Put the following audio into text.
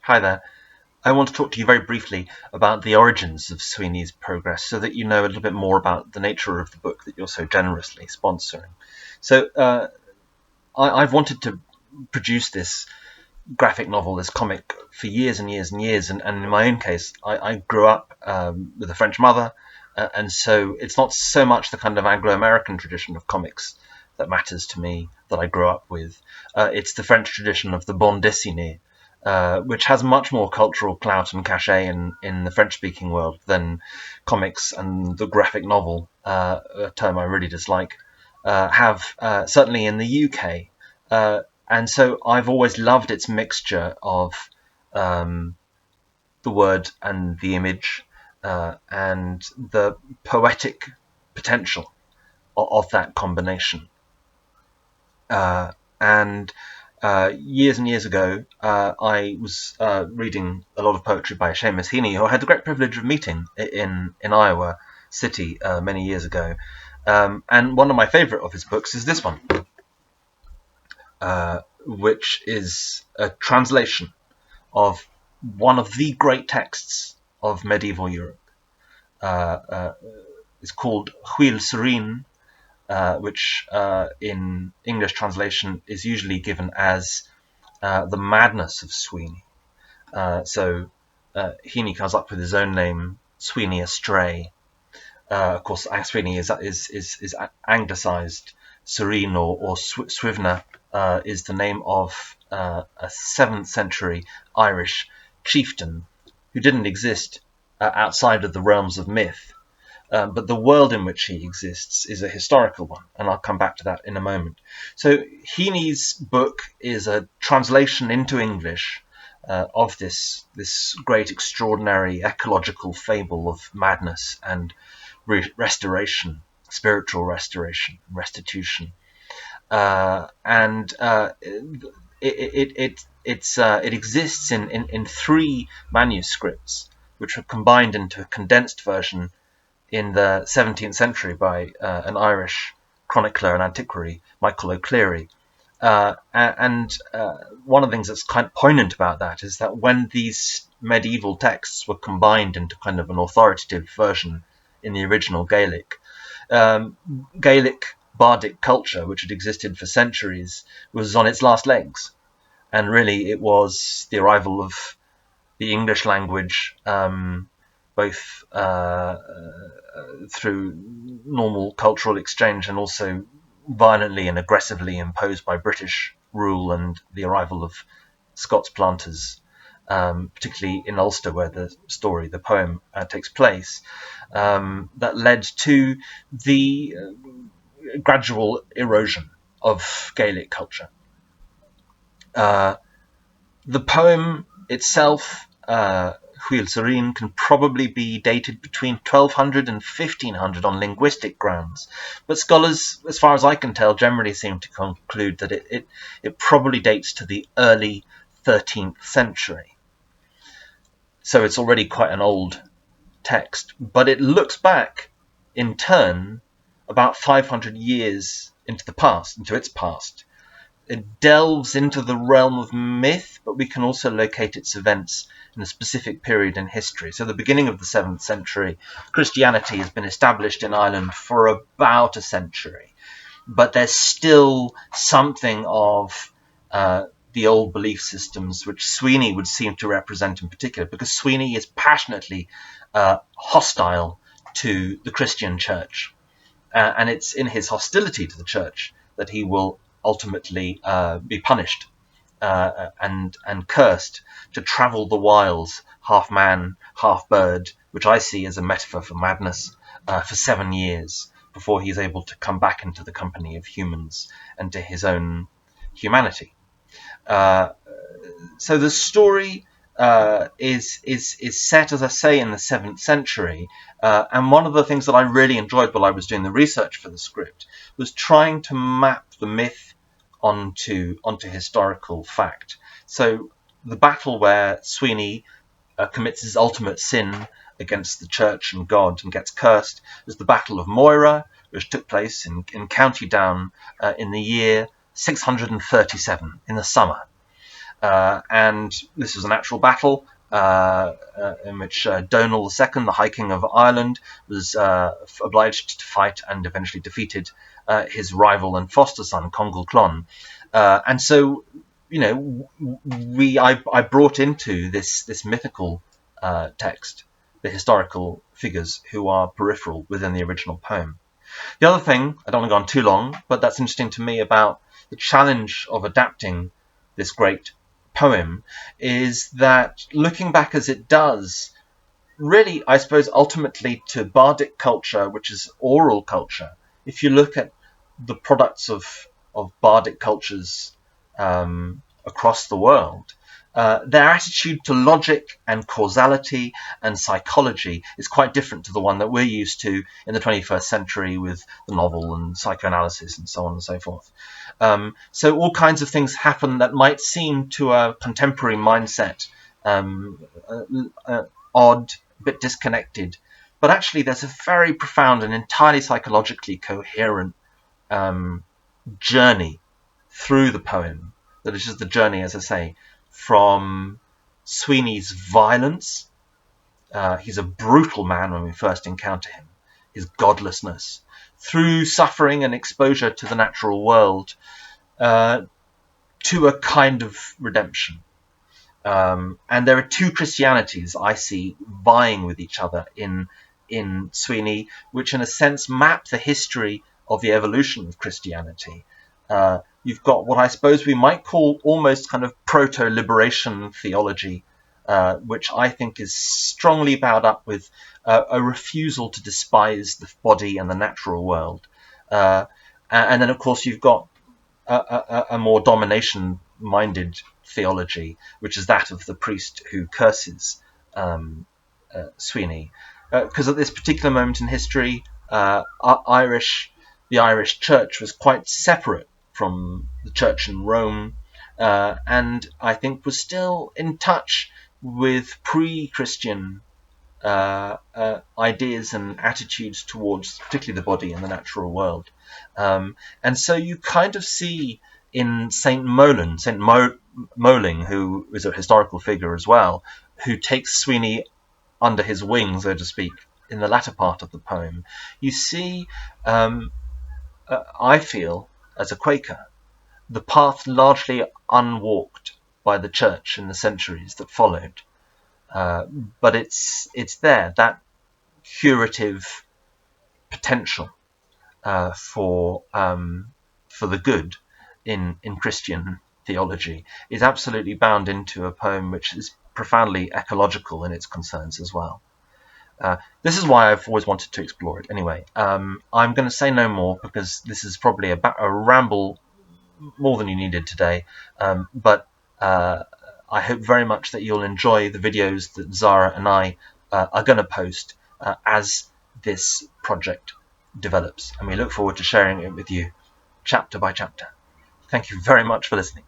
Hi there. I want to talk to you very briefly about the origins of Sweeney's Progress so that you know a little bit more about the nature of the book that you're so generously sponsoring. So I've wanted to produce this graphic novel, this comic, for years and years and years. And in my own case, I grew up with a French mother, and so it's not so much the kind of Anglo-American tradition of comics that matters to me that I grew up with. It's the French tradition of the bande dessinée, which has much more cultural clout and cachet in the French-speaking world than comics and the graphic novel, a term I really dislike, have, certainly in the UK. And so I've always loved its mixture of the word and the image, and the poetic potential of that combination. And years and years ago, I was reading a lot of poetry by Seamus Heaney, who I had the great privilege of meeting in Iowa City many years ago. And one of my favourite of his books is this one, which is a translation of one of the great texts of medieval Europe. It's called Huile Serene, which in English translation is usually given as The Madness of Sweeney. So Heaney comes up with his own name, Sweeney Astray. Of course, Sweeney is anglicised. Serene or Swivner is the name of a 7th century Irish chieftain who didn't exist outside of the realms of myth. But the world in which he exists is a historical one, and I'll come back to that in a moment. So Heaney's book is a translation into English of this great, extraordinary ecological fable of madness and restoration, spiritual restoration, restitution, and it exists in 3 manuscripts, which were combined into a condensed version in the 17th century by an Irish chronicler and antiquary, Michael O'Clery. And one of the things that's kind of poignant about that is that when these medieval texts were combined into kind of an authoritative version in the original Gaelic, Gaelic bardic culture, which had existed for centuries, was on its last legs. And really it was the arrival of the English language, both through normal cultural exchange and also violently and aggressively imposed by British rule, and the arrival of Scots planters, particularly in Ulster, where the poem takes place, that led to the gradual erosion of Gaelic culture. The poem itself, Huile Serene, can probably be dated between 1200 and 1500 on linguistic grounds, but scholars, as far as I can tell, generally seem to conclude that it probably dates to the early 13th century. So it's already quite an old text, but it looks back in turn about 500 years into its past. It delves into the realm of myth, but we can also locate its events in a specific period in history. So the beginning of the 7th century, Christianity has been established in Ireland for about a century, but there's still something of the old belief systems which Sweeney would seem to represent in particular, because Sweeney is passionately hostile to the Christian church. And it's in his hostility to the church that he will ultimately be punished and cursed to travel the wilds, half man, half bird, which I see as a metaphor for madness, for 7 years before he's able to come back into the company of humans and to his own humanity. So the story is set, as I say, in the 7th century, and one of the things that I really enjoyed while I was doing the research for the script was trying to map the myth onto historical fact. So the battle where Sweeney commits his ultimate sin against the church and God and gets cursed is the Battle of Moira, which took place in County Down in the year 637, in the summer. And this was an actual battle in which Donal II, the High King of Ireland, was obliged to fight and eventually defeated his rival and foster son, Congal Clon. And so, I brought into this mythical text the historical figures who are peripheral within the original poem. The other thing, I don't want to go on too long, but that's interesting to me about the challenge of adapting this great poem is that looking back as it does, really, I suppose, ultimately to bardic culture, which is oral culture, if you look at the products of bardic cultures across the world, their attitude to logic and causality and psychology is quite different to the one that we're used to in the 21st century with the novel and psychoanalysis and so on and so forth. So all kinds of things happen that might seem to a contemporary mindset odd, a bit disconnected, but actually there's a very profound and entirely psychologically coherent journey through the poem. That is just the journey, as I say, from Sweeney's violence. He's a brutal man when we first encounter him. His godlessness, through suffering and exposure to the natural world, to a kind of redemption. And there are two Christianities I see vying with each other in Sweeney, which in a sense map the history of the evolution of Christianity. You've got what I suppose we might call almost kind of proto-liberation theology, which I think is strongly bound up with a refusal to despise the body and the natural world. And then, of course, you've got a more domination-minded theology, which is that of the priest who curses Sweeney. Because at this particular moment in history, the Irish church was quite separate from the church in Rome, and I think was still in touch with pre-Christian ideas and attitudes towards particularly the body and the natural world. And so you kind of see in St. Moling, who is a historical figure as well, who takes Sweeney under his wing, so to speak, in the latter part of the poem, you see, I feel, as a Quaker, the path largely unwalked by the church in the centuries that followed. But it's there, that curative potential for the good in Christian theology is absolutely bound into a poem which is profoundly ecological in its concerns as well. This is why I've always wanted to explore it. Anyway, I'm going to say no more because this is probably a ramble more than you needed today. But I hope very much that you'll enjoy the videos that Zara and I are going to post as this project develops. And we look forward to sharing it with you chapter by chapter. Thank you very much for listening.